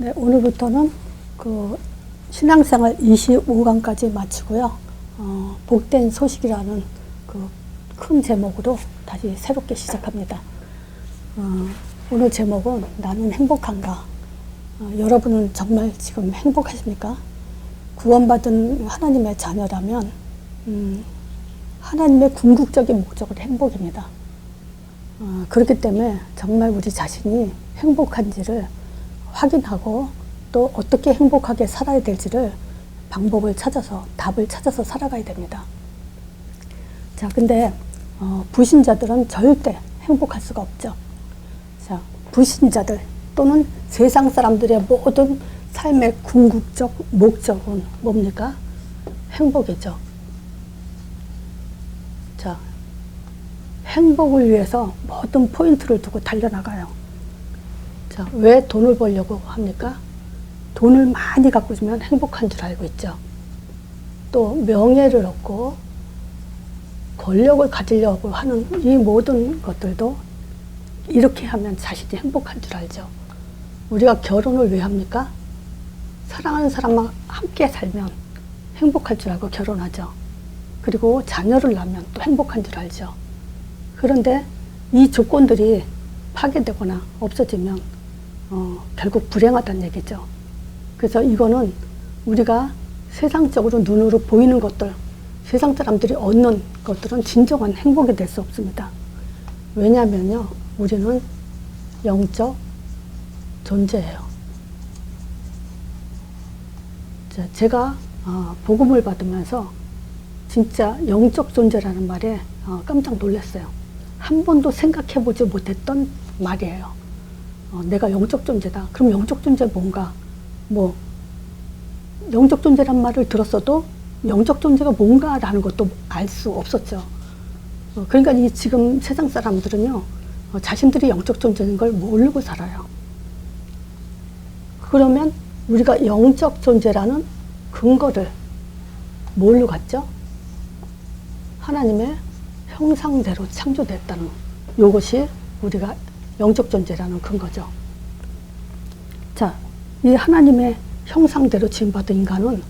네, 오늘부터는 그 신앙생활 25강까지 마치고요. 복된 소식이라는 그 큰 제목으로 다시 새롭게 시작합니다. 오늘 제목은 나는 행복한가? 여러분은 정말 지금 행복하십니까? 구원받은 하나님의 자녀라면 하나님의 궁극적인 목적은 행복입니다. 그렇기 때문에 정말 우리 자신이 행복한지를 확인하고 또 어떻게 행복하게 살아야 될지를 방법을 찾아서 답을 찾아서 살아가야 됩니다. 자, 근데 불신자들은 절대 행복할 수가 없죠. 자, 불신자들 또는 세상 사람들의 모든 삶의 궁극적 목적은 뭡니까? 행복이죠. 자, 행복을 위해서 모든 포인트를 두고 달려나가요. 자, 왜 돈을 벌려고 합니까? 돈을 많이 갖고 있으면 행복한 줄 알고 있죠. 또 명예를 얻고 권력을 가지려고 하는 이 모든 것들도 이렇게 하면 자신이 행복한 줄 알죠. 우리가 결혼을 왜 합니까? 사랑하는 사람과 함께 살면 행복할 줄 알고 결혼하죠. 그리고 자녀를 낳으면 또 행복한 줄 알죠. 그런데 이 조건들이 파괴되거나 없어지면 결국 불행하다는 얘기죠. 그래서 이거는 우리가 세상적으로 눈으로 보이는 것들, 세상 사람들이 얻는 것들은 진정한 행복이 될 수 없습니다. 왜냐하면요, 우리는 영적 존재예요. 자, 제가 복음을 받으면서 진짜 영적 존재라는 말에 깜짝 놀랐어요. 한 번도 생각해보지 못했던 말이에요. 내가 영적 존재다. 그럼 영적 존재 뭔가? 뭐 영적 존재란 말을 들었어도 영적 존재가 뭔가라는 것도 알 수 없었죠. 그러니까 이 지금 세상 사람들은요, 자신들이 영적 존재인 걸 모르고 살아요. 그러면 우리가 영적 존재라는 근거를 뭘로 갖죠? 하나님의 형상대로 창조됐다는 이것이 우리가 영적 존재라는 근거죠. 자, 이 하나님의 형상대로 지음받은 인간은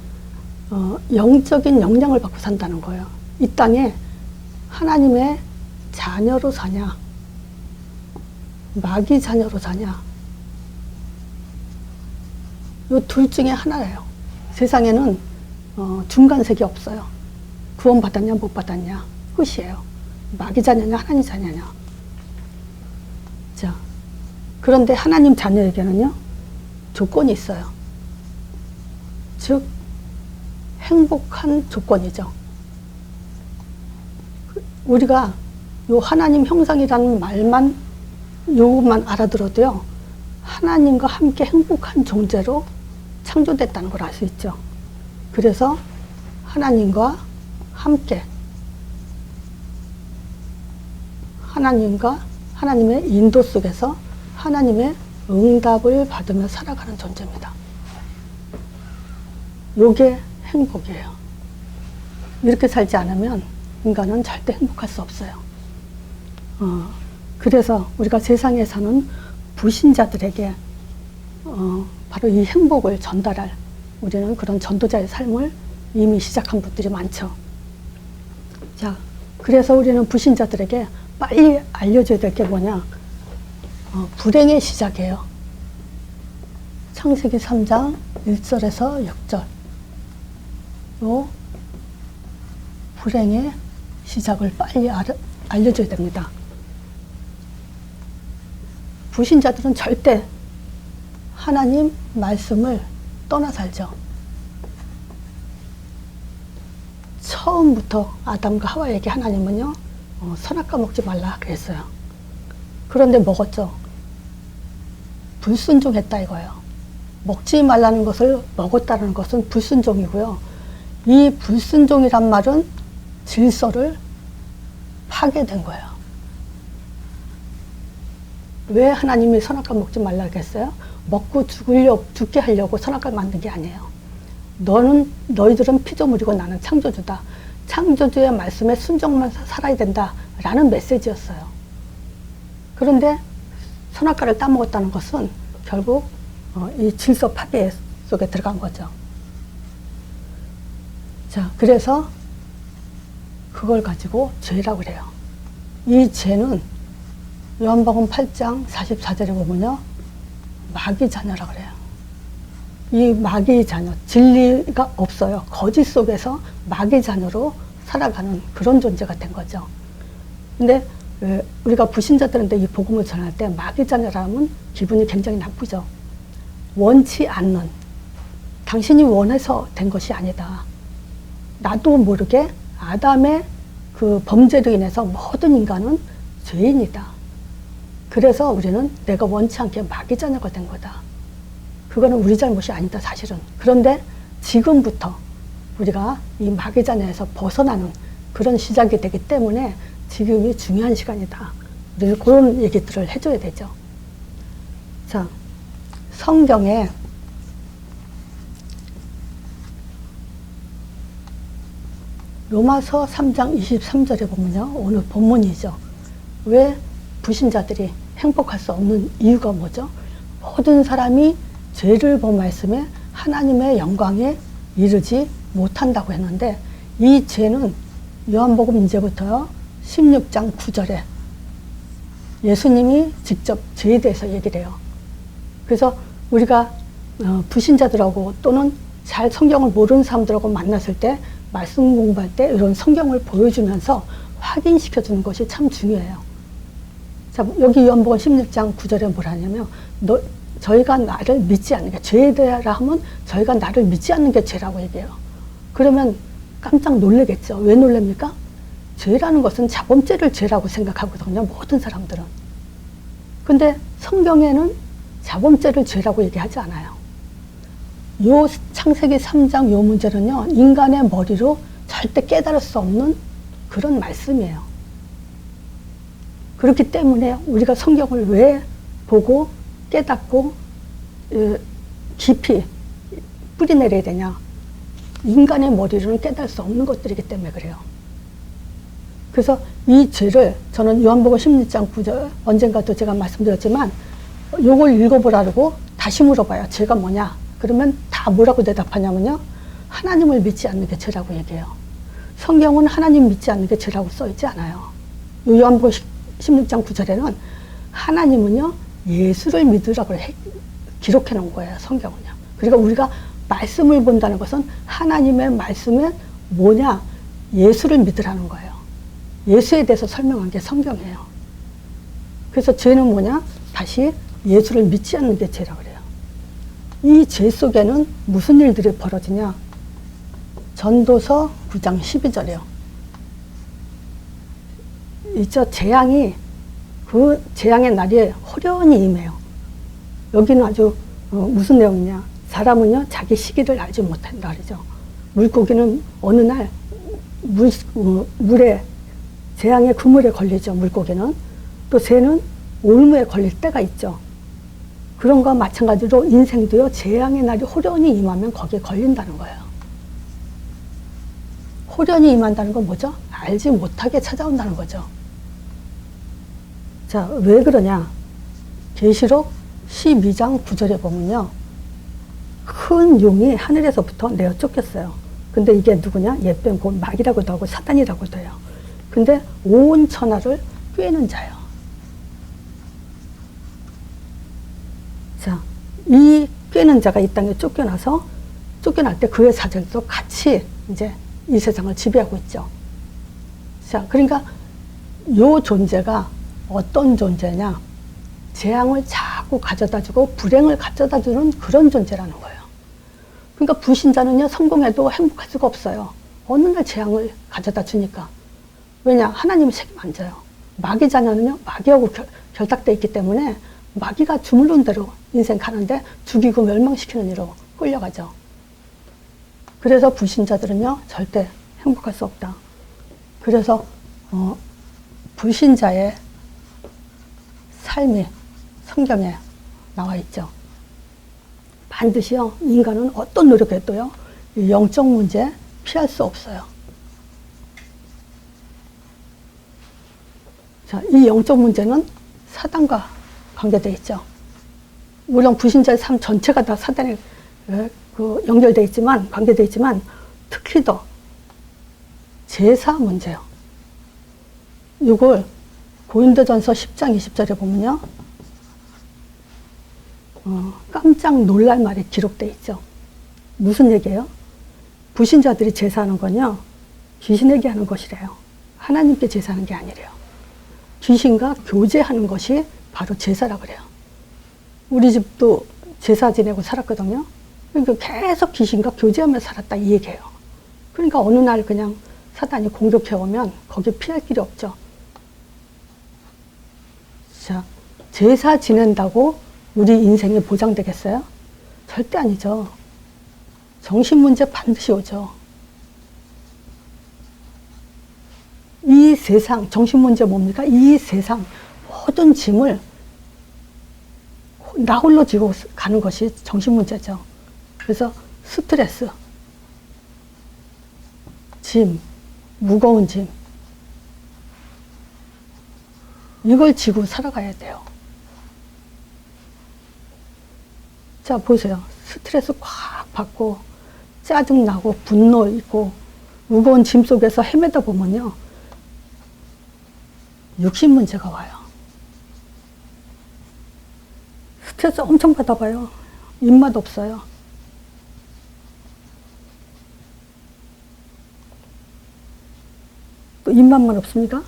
영적인 영향을 받고 산다는 거예요. 이 땅에 하나님의 자녀로 사냐, 마귀 자녀로 사냐, 이 둘 중에 하나예요. 세상에는 중간색이 없어요. 구원 받았냐 못 받았냐 끝이에요. 마귀 자녀냐 하나님 자녀냐. 자, 그런데 하나님 자녀에게는요, 조건이 있어요. 즉 행복한 조건이죠. 우리가 요 하나님 형상이라는 말만, 요것만 알아들어도요, 하나님과 함께 행복한 존재로 창조됐다는 걸 알 수 있죠. 그래서 하나님과 함께, 하나님의 인도 속에서 하나님의 응답을 받으며 살아가는 존재입니다. 요게 행복이에요. 이렇게 살지 않으면 인간은 절대 행복할 수 없어요. 그래서 우리가 세상에 사는 불신자들에게 바로 이 행복을 전달할, 우리는 그런 전도자의 삶을 이미 시작한 분들이 많죠. 자, 그래서 우리는 불신자들에게 빨리 알려줘야 될 게 뭐냐? 불행의 시작이에요. 창세기 3장 1절에서 6절. 요 불행의 시작을 빨리 알려줘야 됩니다. 불신자들은 절대 하나님 말씀을 떠나 살죠. 처음부터 아담과 하와에게 하나님은요, 선악과 먹지 말라 그랬어요. 그런데 먹었죠. 불순종했다 이거예요. 먹지 말라는 것을 먹었다는 것은 불순종이고요. 이 불순종이란 말은 질서를 파괴된 거예요. 왜 하나님이 선악과 먹지 말라고 했어요? 먹고 죽게 하려고 선악과 만든 게 아니에요. 너희들은 피조물이고 나는 창조주다. 창조주의 말씀에 순종만 살아야 된다라는 메시지였어요. 그런데 선악과를 따먹었다는 것은 결국 이 질서 파괴 속에 들어간 거죠. 자, 그래서 그걸 가지고 죄라고 그래요. 이 죄는 요한복음 8장 44절에 보면요, 마귀 자녀라고 그래요. 이 마귀 자녀, 진리가 없어요. 거짓 속에서 마귀 자녀로 살아가는 그런 존재가 된 거죠. 근데 우리가 불신자들한테 이 복음을 전할 때 마귀 자녀라면 기분이 굉장히 나쁘죠. 원치 않는, 당신이 원해서 된 것이 아니다. 나도 모르게 아담의 그 범죄로 인해서 모든 인간은 죄인이다. 그래서 우리는 내가 원치 않게 마귀 자녀가 된 거다. 그거는 우리 잘못이 아니다, 사실은. 그런데 지금부터 우리가 이 마귀 자녀에서 벗어나는 그런 시작이 되기 때문에 지금이 중요한 시간이다. 우리는 그런 얘기들을 해줘야 되죠. 자, 성경에 로마서 3장 23절에 보면요, 오늘 본문이죠. 왜 불신자들이 행복할 수 없는 이유가 뭐죠? 모든 사람이 죄를 범하였음에 하나님의 영광에 이르지 못한다고 했는데, 이 죄는 요한복음 이제부터요 16장 9절에 예수님이 직접 죄에 대해서 얘기를 해요. 그래서 우리가 불신자들하고 또는 잘 성경을 모르는 사람들하고 만났을 때, 말씀 공부할 때 이런 성경을 보여주면서 확인시켜 주는 것이 참 중요해요. 자, 여기 요한복음 16장 9절에 뭐라 하냐면, 저희가 나를 믿지 않는 게 죄라 하면 저희가 나를 믿지 않는 게 죄라고 얘기해요. 그러면 깜짝 놀라겠죠. 왜 놀랍니까? 죄라는 것은 자범죄를 죄라고 생각하거든요, 모든 사람들은. 근데 성경에는 자범죄를 죄라고 얘기하지 않아요. 요 창세기 3장 요 문제는요, 인간의 머리로 절대 깨달을 수 없는 그런 말씀이에요. 그렇기 때문에 우리가 성경을 왜 보고 깨닫고 깊이 뿌리내려야 되냐? 인간의 머리로는 깨달을 수 없는 것들이기 때문에 그래요. 그래서 이 죄를 저는 요한복음 16장 9절 언젠가도 제가 말씀드렸지만, 요걸 읽어보라고 다시 물어봐요. 죄가 뭐냐? 그러면 다 뭐라고 대답하냐면요, 하나님을 믿지 않는 게 죄라고 얘기해요. 성경은 하나님 믿지 않는 게 죄라고 써있지 않아요. 요한복음 16장 9절에는 하나님은요 예수를 믿으라고 기록해 놓은 거예요, 성경은요. 그러니까 우리가 말씀을 본다는 것은 하나님의 말씀에 뭐냐? 예수를 믿으라는 거예요. 예수에 대해서 설명한 게 성경이에요. 그래서 죄는 뭐냐? 다시 예수를 믿지 않는 게 죄라고 그래요. 이 죄 속에는 무슨 일들이 벌어지냐? 전도서 9장 12절이요. 이저 재앙이, 그 재앙의 날이 호련히 임해요. 여기는 아주 무슨 내용이냐? 사람은요 자기 시기를 알지 못한다 그러죠. 물고기는 어느 날 물에, 재앙의 그물에 걸리죠, 물고기는. 또 새는 올무에 걸릴 때가 있죠. 그런 거와 마찬가지로 인생도요, 재앙의 날이 호련히 임하면 거기에 걸린다는 거예요. 호련히 임한다는 건 뭐죠? 알지 못하게 찾아온다는 거죠. 자, 왜 그러냐? 계시록 12장 9절에 보면요, 큰 용이 하늘에서부터 내어 쫓겼어요. 근데 이게 누구냐? 옛뱀, 곧 마귀라고도 하고 사단이라고도 해요. 근데 온 천하를 꿰는 자예요. 자, 이 꿰는 자가 이 땅에 쫓겨날 때 그의 사절도 같이 이제 이 세상을 지배하고 있죠. 자, 그러니까 요 존재가 어떤 존재냐? 재앙을 자꾸 가져다주고 불행을 가져다주는 그런 존재라는 거예요. 그러니까 불신자는요, 성공해도 행복할 수가 없어요. 어느 날 재앙을 가져다 주니까. 왜냐? 하나님이 책임 안 져요. 마귀 자녀는요, 마귀하고 결탁되어 있기 때문에 마귀가 주물른 대로 인생 가는데 죽이고 멸망시키는 일로 끌려가죠. 그래서 불신자들은요 절대 행복할 수 없다. 그래서 불신자의 삶이 성경에 나와 있죠. 반드시요, 인간은 어떤 노력해도요 영적 문제 피할 수 없어요. 자, 이 영적 문제는 사단과 관계되어 있죠. 물론 불신자의 삶 전체가 다 사단에 연결되어 있지만, 관계되어 있지만, 특히 더 제사 문제요. 이걸 고린도전서 10장 20절에 보면요. 깜짝 놀랄 말이 기록되어 있죠. 무슨 얘기예요? 불신자들이 제사하는 건요, 귀신에게 하는 것이래요. 하나님께 제사하는 게 아니래요. 귀신과 교제하는 것이 바로 제사라 그래요. 우리 집도 제사 지내고 살았거든요. 그러니까 계속 귀신과 교제하면서 살았다 이 얘기예요. 그러니까 어느 날 그냥 사단이 공격해 오면 거기 피할 길이 없죠. 자, 제사 지낸다고 우리 인생이 보장되겠어요? 절대 아니죠. 정신 문제 반드시 오죠. 이 세상, 정신 문제 뭡니까? 이 세상 모든 짐을 나 홀로 지고 가는 것이 정신 문제죠. 그래서 스트레스, 짐, 무거운 짐, 이걸 지고 살아가야 돼요. 자, 보세요. 스트레스 꽉 받고 짜증나고 분노 있고 무거운 짐 속에서 헤매다 보면요, 육신 문제가 와요. 스트레스 엄청 받아봐요. 입맛 없어요. 또 입맛만 없습니까?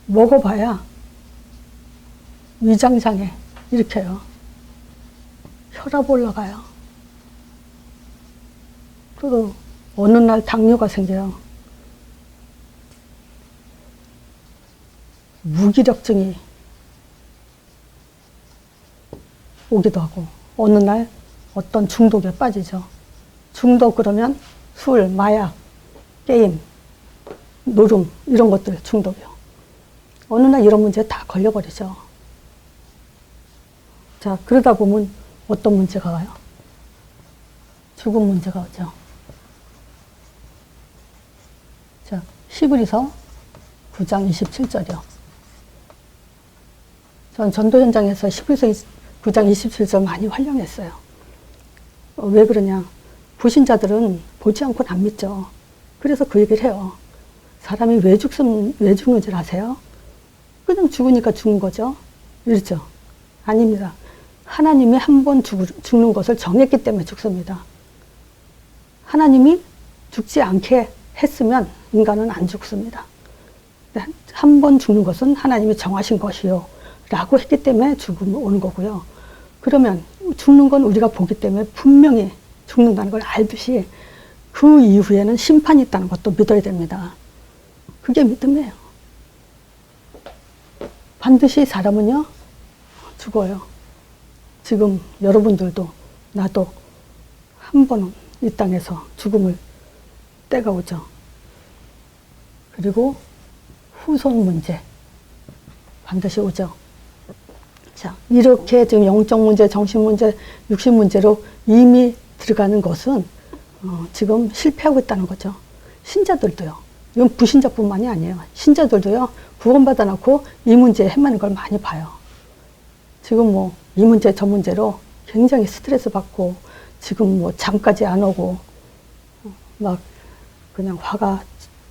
먹어봐야 위장장애 일으켜요. 혈압 올라가요. 또 어느 날 당뇨가 생겨요. 무기력증이 오기도 하고, 어느 날 어떤 중독에 빠지죠. 중독 그러면 술, 마약, 게임, 노름 이런 것들 중독이요. 어느 날 이런 문제에 다 걸려버리죠. 자, 그러다 보면 어떤 문제가 와요? 죽음 문제가 오죠. 자, 히브리서 9장 27절이요. 전 전도 현장에서 히브리서 9장 27절 많이 활용했어요. 왜 그러냐? 불신자들은 보지 않고는 안 믿죠. 그래서 그 얘기를 해요. 사람이 왜 죽는 줄 아세요? 그냥 죽으니까 죽은 거죠. 이렇죠? 아닙니다. 하나님이 한 번 죽는 것을 정했기 때문에 죽습니다. 하나님이 죽지 않게 했으면 인간은 안 죽습니다. 한 번 죽는 것은 하나님이 정하신 것이요 라고 했기 때문에 죽음이 오는 거고요. 그러면 죽는 건 우리가 보기 때문에 분명히 죽는다는 걸 알듯이 그 이후에는 심판이 있다는 것도 믿어야 됩니다. 그게 믿음이에요. 반드시 사람은요, 죽어요. 지금 여러분들도 나도 한 번은 이 땅에서 죽음을 때가 오죠. 그리고 후손 문제 반드시 오죠. 자, 이렇게 지금 영적 문제, 정신 문제, 육신 문제로 이미 들어가는 것은 지금 실패하고 있다는 거죠. 신자들도요. 이건 불신자뿐만이 아니에요. 신자들도요, 구원받아 놓고 이 문제에 헤매는 걸 많이 봐요. 지금 뭐 이 문제 저 문제로 굉장히 스트레스 받고 지금 뭐 잠까지 안 오고 막 그냥 화가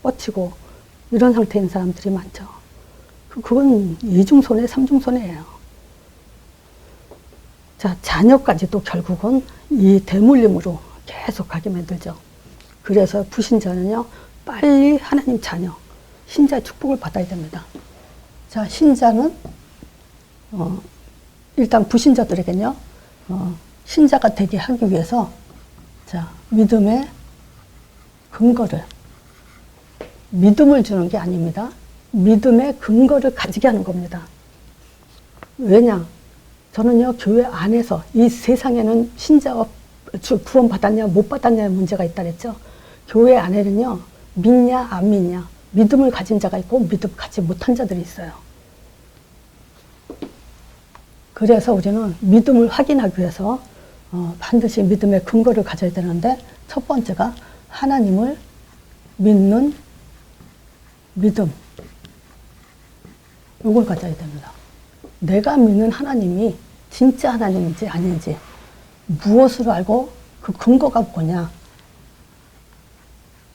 뻗치고 이런 상태인 사람들이 많죠. 그건 이중손해, 삼중손해예요. 자, 자녀까지도 결국은 이 대물림으로 계속 가게 만들죠. 그래서 불신자는요, 빨리 하나님 자녀, 신자의 축복을 받아야 됩니다. 자, 신자는 일단 불신자들에게는요, 신자가 되게 하기 위해서 자, 믿음의 근거를, 믿음을 주는 게 아닙니다. 믿음의 근거를 가지게 하는 겁니다. 왜냐? 저는요, 교회 안에서 이 세상에는 신자가 구원 받았냐 못 받았냐의 문제가 있다 그랬죠. 교회 안에는요, 믿냐 안 믿냐, 믿음을 가진 자가 있고 믿음 갖지 못한 자들이 있어요. 그래서 우리는 믿음을 확인하기 위해서 반드시 믿음의 근거를 가져야 되는데, 첫 번째가 하나님을 믿는 믿음, 이걸 가져야 됩니다. 내가 믿는 하나님이 진짜 하나님인지 아닌지 무엇으로 알고 그 근거가 뭐냐.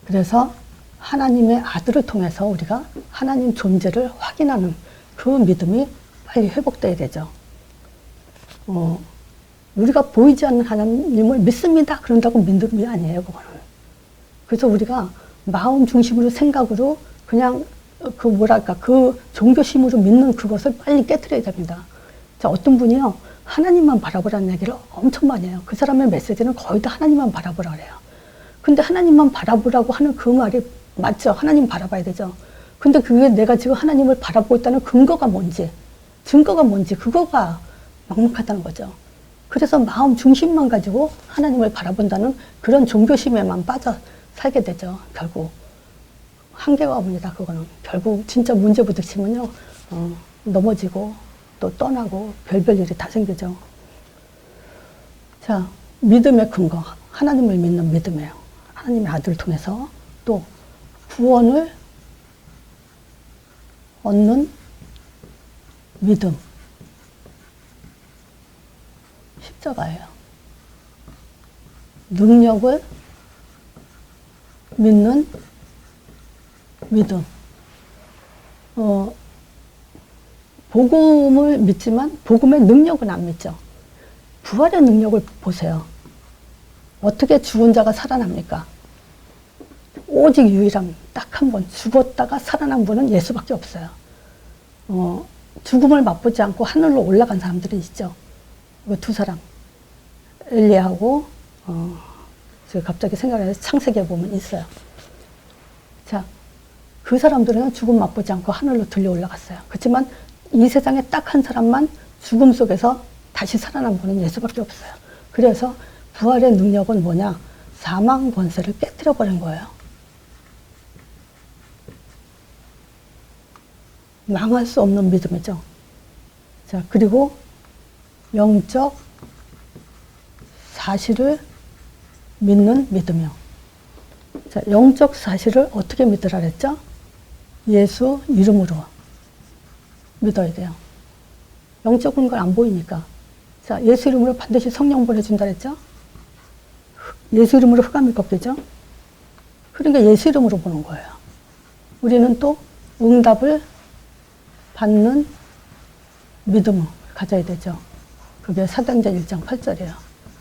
그래서 하나님의 아들을 통해서 우리가 하나님 존재를 확인하는 그 믿음이 빨리 회복돼야 되죠. 우리가 보이지 않는 하나님을 믿습니다. 그런다고 믿음이 아니에요, 그거는. 그래서 우리가 마음 중심으로 생각으로 그냥 그 종교심으로 믿는 그것을 빨리 깨트려야 됩니다. 자, 어떤 분이요, 하나님만 바라보라는 얘기를 엄청 많이 해요. 그 사람의 메시지는 거의 다 하나님만 바라보라 그래요. 근데 하나님만 바라보라고 하는 그 말이 맞죠. 하나님 바라봐야 되죠. 근데 그게 내가 지금 하나님을 바라보고 있다는 근거가 뭔지, 증거가 뭔지, 그거가 막막하다는 거죠. 그래서 마음 중심만 가지고 하나님을 바라본다는 그런 종교심에만 빠져 살게 되죠. 결국 한계가 옵니다. 그거는 결국 진짜 문제 부딪히면요, 넘어지고 또 떠나고 별별 일이 다 생기죠. 자, 믿음의 근거, 하나님을 믿는 믿음이에요. 하나님의 아들을 통해서 또 구원을 얻는 믿음, 십자가예요. 능력을 믿는 믿음. 복음을 믿지만 복음의 능력은 안 믿죠. 부활의 능력을 보세요. 어떻게 죽은 자가 살아납니까? 오직 유일한 딱 한 번 죽었다가 살아난 분은 예수밖에 없어요. 죽음을 맛보지 않고 하늘로 올라간 사람들이 있죠. 두 사람, 엘리야하고 제가 갑자기 생각해서 창세기에 보면 있어요. 자, 그 사람들은 죽음 맛보지 않고 하늘로 들려 올라갔어요. 그렇지만 이 세상에 딱 한 사람만 죽음 속에서 다시 살아난 분은 예수밖에 없어요. 그래서 부활의 능력은 뭐냐? 사망 권세를 깨뜨려 버린 거예요. 망할 수 없는 믿음이죠. 자, 그리고 영적 사실을 믿는 믿음이요. 자, 영적 사실을 어떻게 믿으라 그랬죠? 예수 이름으로 믿어야 돼요. 영적인 걸 안 보이니까. 자, 예수 이름으로 반드시 성령 보내준다 그랬죠? 예수 이름으로 흑암이 꺾이죠? 그러니까 예수 이름으로 보는 거예요. 우리는 또 응답을 받는 믿음을 가져야 되죠. 그게 사도행전 1장 8절이에요.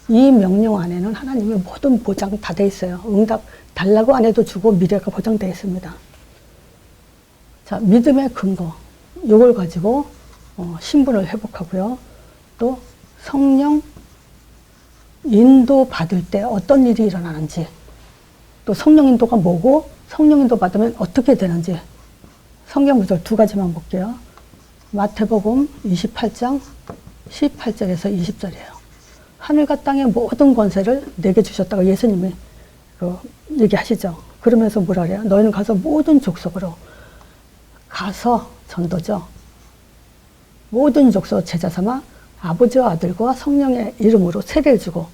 이 명령 안에는 하나님의 모든 보장 다 돼 있어요. 응답 달라고 안 해도 주고 미래가 보장되어 있습니다. 자, 믿음의 근거, 이걸 가지고 신분을 회복하고요. 또 성령 인도 받을 때 어떤 일이 일어나는지, 또 성령 인도가 뭐고 성령 인도 받으면 어떻게 되는지 성경 구절 두 가지만 볼게요. 마태복음 28장 18절에서 20절이에요. 하늘과 땅의 모든 권세를 내게 주셨다고 예수님이 얘기하시죠. 그러면서 뭐라 그래요? 너희는 가서 모든 족속으로 가서 전도죠. 모든 족속 제자 삼아 아버지와 아들과 성령의 이름으로 세례를 주고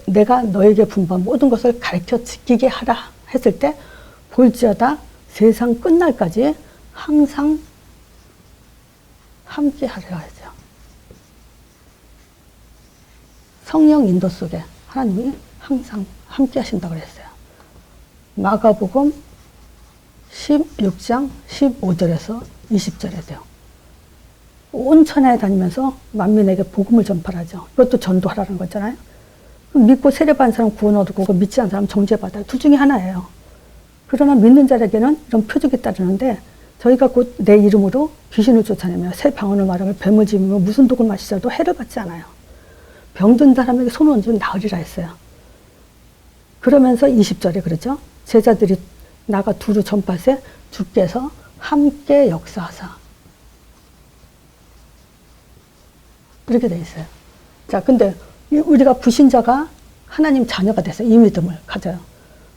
내가 너에게 분부한 모든 것을 가르쳐 지키게 하라 했을 때 볼지어다 세상 끝날까지 항상 함께 하리라 하죠. 성령 인도 속에 하나님이 항상 함께 하신다고 그랬어요. 마가복음 16장 15절에서 20절에 돼요. 온 천하에 다니면서 만민에게 복음을 전파하죠. 이것도 전도하라는 거잖아요. 믿고 세례받은 사람 구원 얻고 믿지 않은 사람 정죄받아요. 둘 중에 하나예요. 그러나 믿는 자에게는 이런 표적이 따르는데 저희가 곧 내 이름으로 귀신을 쫓아내며 새 방언을 말하며 뱀을 집으며 무슨 독을 마시자도 해를 받지 않아요. 병든 사람에게 손을 얹으면 나으리라 했어요. 그러면서 20절에 그러죠. 제자들이 나가 두루 전파세 주께서 함께 역사하사. 이렇게 돼 있어요. 자, 근데 우리가 불신자가 하나님 자녀가 됐어요. 이 믿음을 가져요.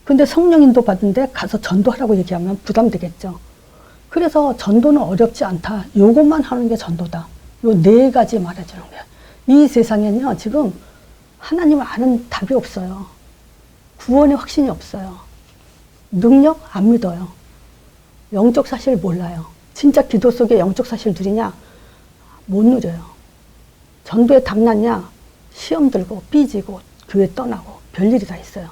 근데 성령 인도 받은데 가서 전도하라고 얘기하면 부담되겠죠. 그래서 전도는 어렵지 않다. 요것만 하는 게 전도다. 요 네 가지 말해주는 거예요. 이 세상에는요, 지금 하나님을 아는 답이 없어요. 구원의 확신이 없어요. 능력 안 믿어요. 영적 사실 몰라요. 진짜 기도 속에 영적 사실 누리냐? 못 누려요. 전도에 탐났냐? 시험 들고 삐지고 교회 떠나고 별일이 다 있어요.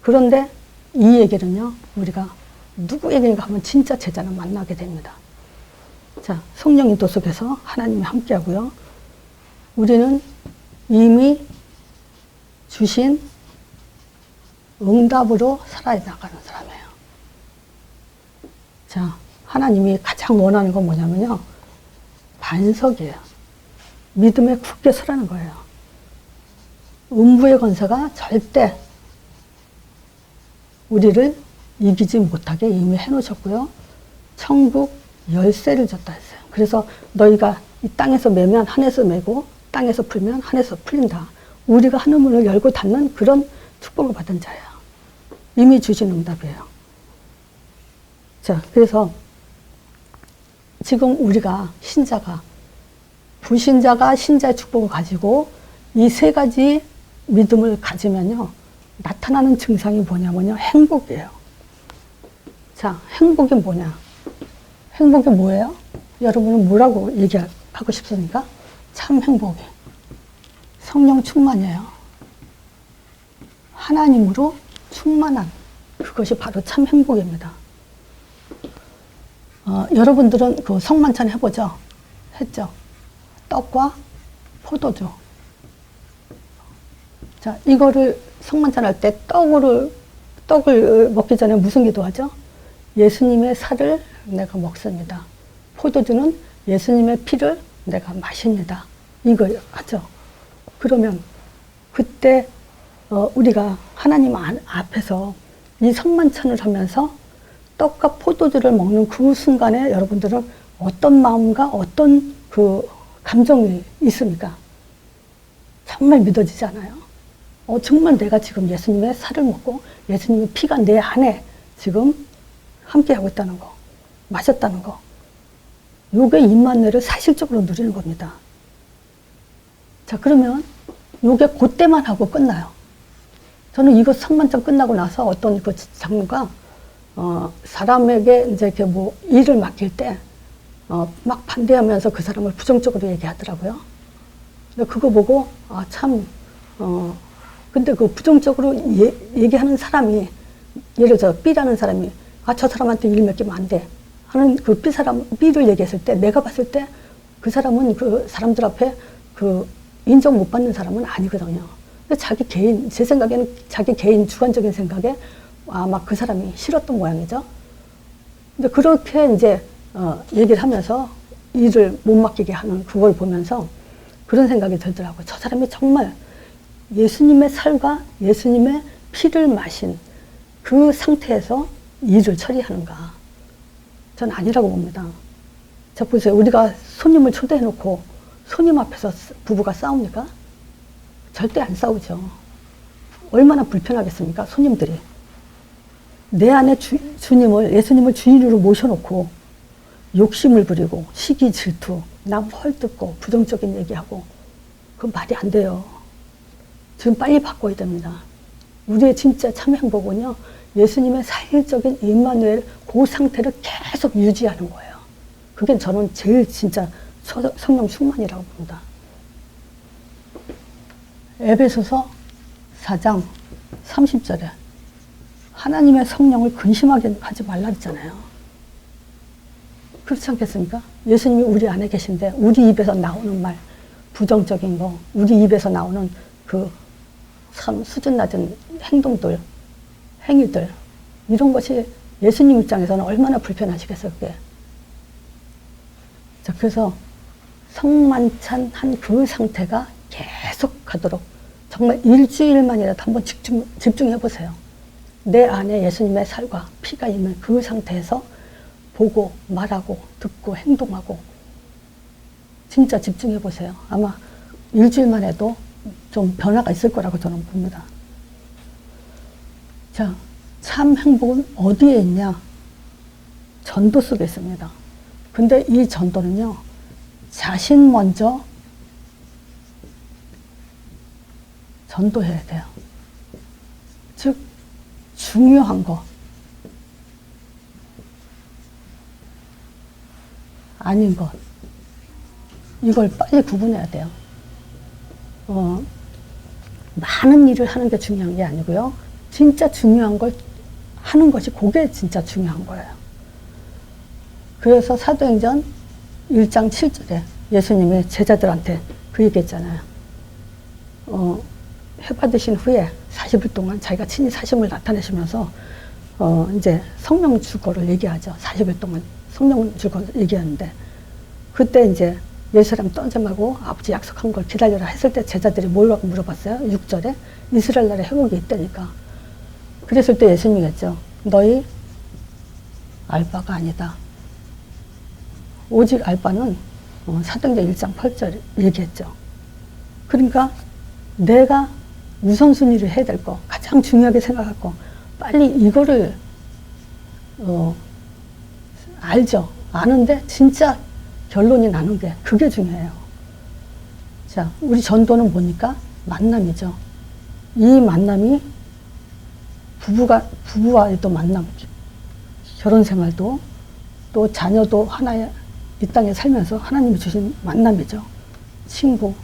그런데 이 얘기는요, 우리가 누구에게인가 하면 진짜 제자는 만나게 됩니다. 자, 성령 인도 속에서 하나님이 함께 하고요. 우리는 이미 주신 응답으로 살아나가는 사람이에요. 자, 하나님이 가장 원하는 건 뭐냐면요, 반석이에요. 믿음에 굳게 서라는 거예요. 음부의 권세가 절대 우리를 이기지 못하게 이미 해놓으셨고요. 천국 열쇠를 줬다 했어요. 그래서 너희가 이 땅에서 매면 하늘에서 매고 땅에서 풀면 하늘에서 풀린다. 우리가 하늘문을 열고 닫는 그런 축복을 받은 자예요. 이미 주신 응답이에요. 자, 그래서 지금 우리가 신자가, 불신자가 신자의 축복을 가지고 이 세 가지 믿음을 가지면요, 나타나는 증상이 뭐냐면요, 행복이에요. 자, 행복이 뭐냐? 행복이 뭐예요? 여러분은 뭐라고 얘기하고 싶습니까? 참 행복이 성령 충만이에요. 하나님으로 충만한 그것이 바로 참 행복입니다. 여러분들은 그 성만찬 해보죠? 했죠? 떡과 포도주. 자, 이거를 성만찬 할 때 떡을 먹기 전에 무슨 기도하죠? 예수님의 살을 내가 먹습니다. 포도주는 예수님의 피를 내가 마십니다. 이거 하죠. 그러면 그때 우리가 하나님 앞에서 이 성만찬을 하면서 떡과 포도주를 먹는 그 순간에 여러분들은 어떤 마음과 어떤 그 감정이 있습니까? 정말 믿어지지 않아요? 정말 내가 지금 예수님의 살을 먹고 예수님의 피가 내 안에 지금 함께하고 있다는 거, 마셨다는 거. 요게 임마누엘을 사실적으로 누리는 겁니다. 자, 그러면 요게 그때만 하고 끝나요. 저는 이거 성만찬 끝나고 나서 어떤 그 장로가 사람에게 이제 이렇게 뭐 일을 맡길 때 막 반대하면서 그 사람을 부정적으로 얘기하더라고요. 근데 그거 보고 근데 그 부정적으로 얘기하는 사람이, 예를 들어 B라는 사람이 저 사람한테 일 맡기면 안 돼 하는 그 B를 얘기했을 때, 내가 봤을 때 그 사람은 그 사람들 앞에 그 인정 못 받는 사람은 아니거든요. 자기 개인, 제 생각에는 자기 개인 주관적인 생각에 아마 그 사람이 싫었던 모양이죠. 근데 그렇게 이제 얘기를 하면서 일을 못 맡기게 하는 그걸 보면서 그런 생각이 들더라고요. 저 사람이 정말 예수님의 살과 예수님의 피를 마신 그 상태에서 일을 처리하는가? 전 아니라고 봅니다. 자, 보세요. 우리가 손님을 초대해놓고 손님 앞에서 부부가 싸웁니까? 절대 안 싸우죠. 얼마나 불편하겠습니까? 손님들이. 내 안에 예수님을 주인으로 모셔놓고 욕심을 부리고 시기 질투, 남 헐뜯고 부정적인 얘기하고, 그건 말이 안 돼요. 지금 빨리 바꿔야 됩니다. 우리의 진짜 참 행복은요, 예수님의 사실적인 임마누엘 그 상태를 계속 유지하는 거예요. 그게 저는 제일 진짜 성령 충만이라고 봅니다. 에베소서 4장 30절에 하나님의 성령을 근심하게 하지 말라 했잖아요. 그렇지 않겠습니까? 예수님이 우리 안에 계신데 우리 입에서 나오는 말, 부정적인 거, 우리 입에서 나오는 그 참 수준 낮은 행동들, 행위들, 이런 것이 예수님 입장에서는 얼마나 불편하시겠어요, 그게. 자, 그래서 성만찬한 그 상태가 계속 가도록 정말 일주일만이라도 한번 집중해 보세요. 내 안에 예수님의 살과 피가 있는 그 상태에서 보고 말하고 듣고 행동하고 진짜 집중해 보세요. 아마 일주일만 해도 좀 변화가 있을 거라고 저는 봅니다. 자, 참 행복은 어디에 있냐? 전도 속에 있습니다. 근데 이 전도는요, 자신 먼저 전도해야 돼요. 즉, 중요한 거, 아닌 것, 이걸 빨리 구분해야 돼요. 많은 일을 하는 게 중요한 게 아니고요. 진짜 중요한 걸 하는 것이 그게 진짜 중요한 거예요. 그래서 사도행전 1장 7절에 예수님이 제자들한테 그 얘기했잖아요. 회 받으신 후에 40일 동안 자기가 친히 사심을 나타내시면서 이제 성령 줄 거를 얘기하죠. 40일 동안 성령 줄 거를 얘기하는데, 그때 이제 예루살렘 떠나자마고 아버지 약속한 걸 기다려라 했을 때 제자들이 뭐라고 물어봤어요? 6절에 이스라엘 나라에 회복이 있다니까. 그랬을 때 예수님이 했죠. 너희 알바가 아니다. 오직 알바는 사도행전 1장 8절 얘기했죠. 그러니까 내가 우선순위를 해야 될 거, 가장 중요하게 생각할 거, 빨리 이거를 알죠. 아는데 진짜 결론이 나는 게 그게 중요해요. 자, 우리 전도는 뭡니까? 만남이죠. 이 만남이 부부와의 또 만남, 결혼 생활도 또 자녀도 하나의 이 땅에 살면서 하나님이 주신 만남이죠. 친구,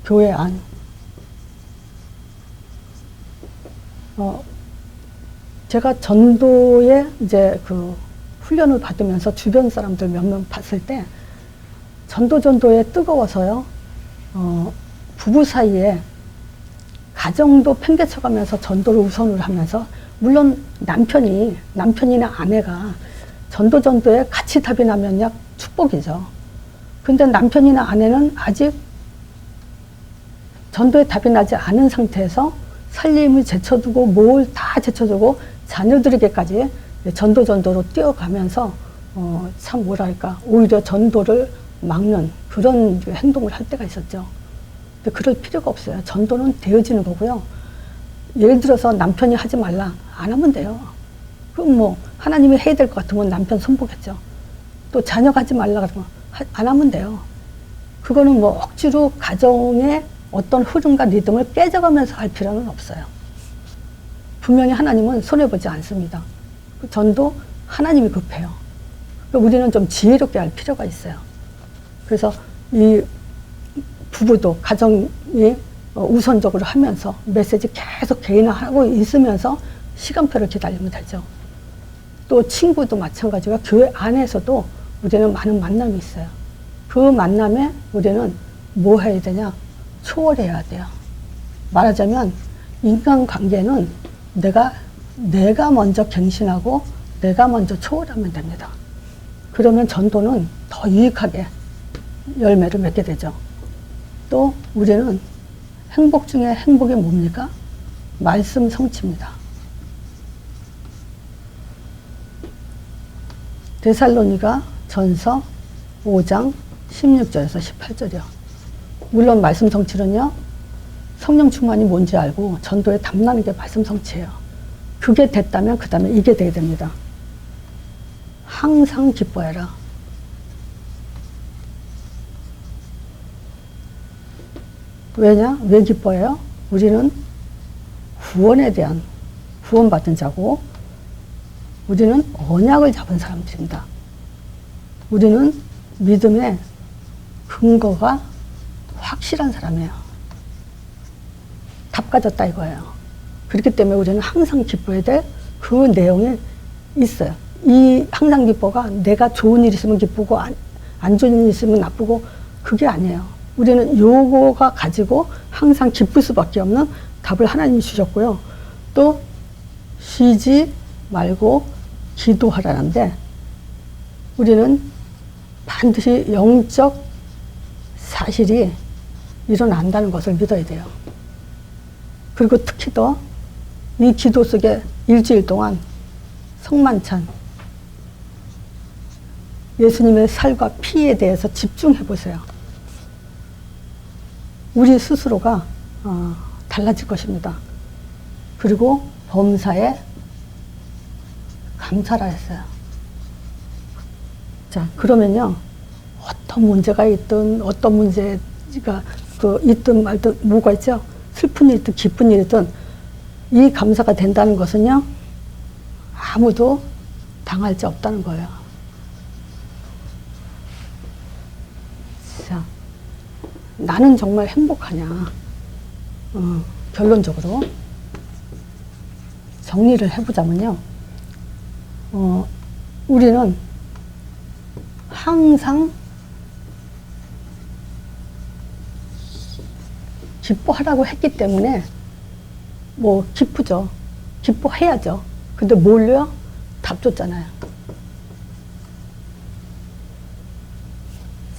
교회 안. 제가 전도에 이제 그 훈련을 받으면서 주변 사람들 몇 명 봤을 때 전도에 뜨거워서요. 부부 사이에 가정도 팽개쳐가면서 전도를 우선을 하면서, 물론 남편이나 아내가 전도에 같이 답이 나면야 축복이죠. 근데 남편이나 아내는 아직 전도에 답이 나지 않은 상태에서 살림을 제쳐두고 뭘 다 제쳐두고 자녀들에게까지 전도로 뛰어가면서 참 뭐랄까, 오히려 전도를 막는 그런 행동을 할 때가 있었죠. 근데 그럴 필요가 없어요. 전도는 되어지는 거고요. 예를 들어서 남편이 하지 말라, 안 하면 돼요. 그럼 뭐 하나님이 해야 될 것 같으면 남편 손보겠죠. 또 자녀가 하지 말라 그러면 안 하면 돼요. 그거는 뭐 억지로 가정의 어떤 흐름과 리듬을 깨져가면서 할 필요는 없어요. 분명히 하나님은 손해보지 않습니다. 전도 하나님이 급해요. 우리는 좀 지혜롭게 할 필요가 있어요. 그래서 이 부부도 가정이 우선적으로 하면서 메시지 계속 개인화하고 있으면서 시간표를 기다리면 되죠. 또 친구도 마찬가지고 교회 안에서도 우리는 많은 만남이 있어요. 그 만남에 우리는 뭐 해야 되냐? 초월해야 돼요. 말하자면 인간관계는 내가 먼저 갱신하고 내가 먼저 초월하면 됩니다. 그러면 전도는 더 유익하게 열매를 맺게 되죠. 또 우리는 행복 중에 행복이 뭡니까? 말씀 성취입니다. 데살로니가 전서 5장 16절에서 18절이요. 물론 말씀 성취는요, 성령 충만이 뭔지 알고 전도에 담나는 게 말씀 성취예요. 그게 됐다면 그 다음에 이게 되게 됩니다. 항상 기뻐해라. 왜냐? 왜 기뻐해요? 우리는 구원에 대한, 구원받은 자고 우리는 언약을 잡은 사람들입니다. 우리는 믿음의 근거가 확실한 사람이에요. 답 가졌다 이거예요. 그렇기 때문에 우리는 항상 기뻐해야 될 그 내용이 있어요. 이 항상 기뻐가 내가 좋은 일 있으면 기쁘고 안 좋은 일 있으면 나쁘고 그게 아니에요. 우리는 요거가 가지고 항상 기쁠 수밖에 없는 답을 하나님이 주셨고요. 또 쉬지 말고 기도하라는데 우리는 반드시 영적 사실이 일어난다는 것을 믿어야 돼요. 그리고 특히 더 이 기도 속에 일주일 동안 성만찬, 예수님의 살과 피에 대해서 집중해 보세요. 우리 스스로가 달라질 것입니다. 그리고 범사에 감사라 했어요. 자, 그러면요, 어떤 문제가 있든 어떤 문제가 있든 말든 뭐가 있죠? 슬픈 일이든 기쁜 일이든 이 감사가 된다는 것은요, 아무도 당할 자 없다는 거예요. 나는 정말 행복하냐. 결론적으로 정리를 해보자면요. 우리는 항상 기뻐하라고 했기 때문에 뭐 기쁘죠. 기뻐해야죠. 근데 뭘요? 답 줬잖아요.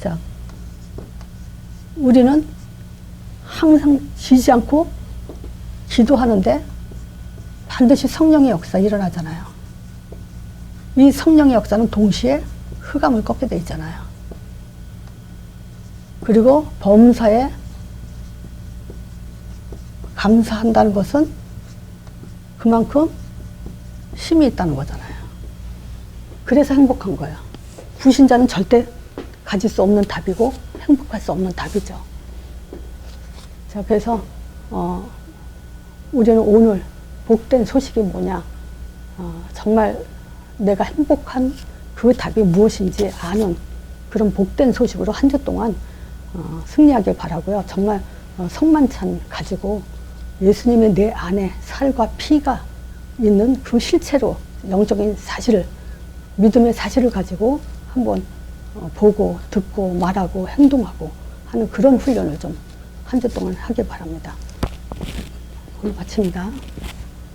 자, 우리는 항상 지지 않고 기도하는데 반드시 성령의 역사 일어나잖아요. 이 성령의 역사는 동시에 흑암을 꺾게 돼 있잖아요. 그리고 범사에 감사한다는 것은 그만큼 힘이 있다는 거잖아요. 그래서 행복한 거예요. 불신자는 절대 가질 수 없는 답이고 행복할 수 없는 답이죠. 자, 그래서 우리는 오늘 복된 소식이 뭐냐, 정말 내가 행복한 그 답이 무엇인지 아는 그런 복된 소식으로 한 주 동안 승리하길 바라고요. 정말 성만찬 가지고 예수님의 내 안에 살과 피가 있는 그 실체로 영적인 사실을, 믿음의 사실을 가지고 한번 보고 듣고 말하고 행동하고 하는 그런 훈련을 좀 한 주 동안 하길 바랍니다. 오늘 마칩니다.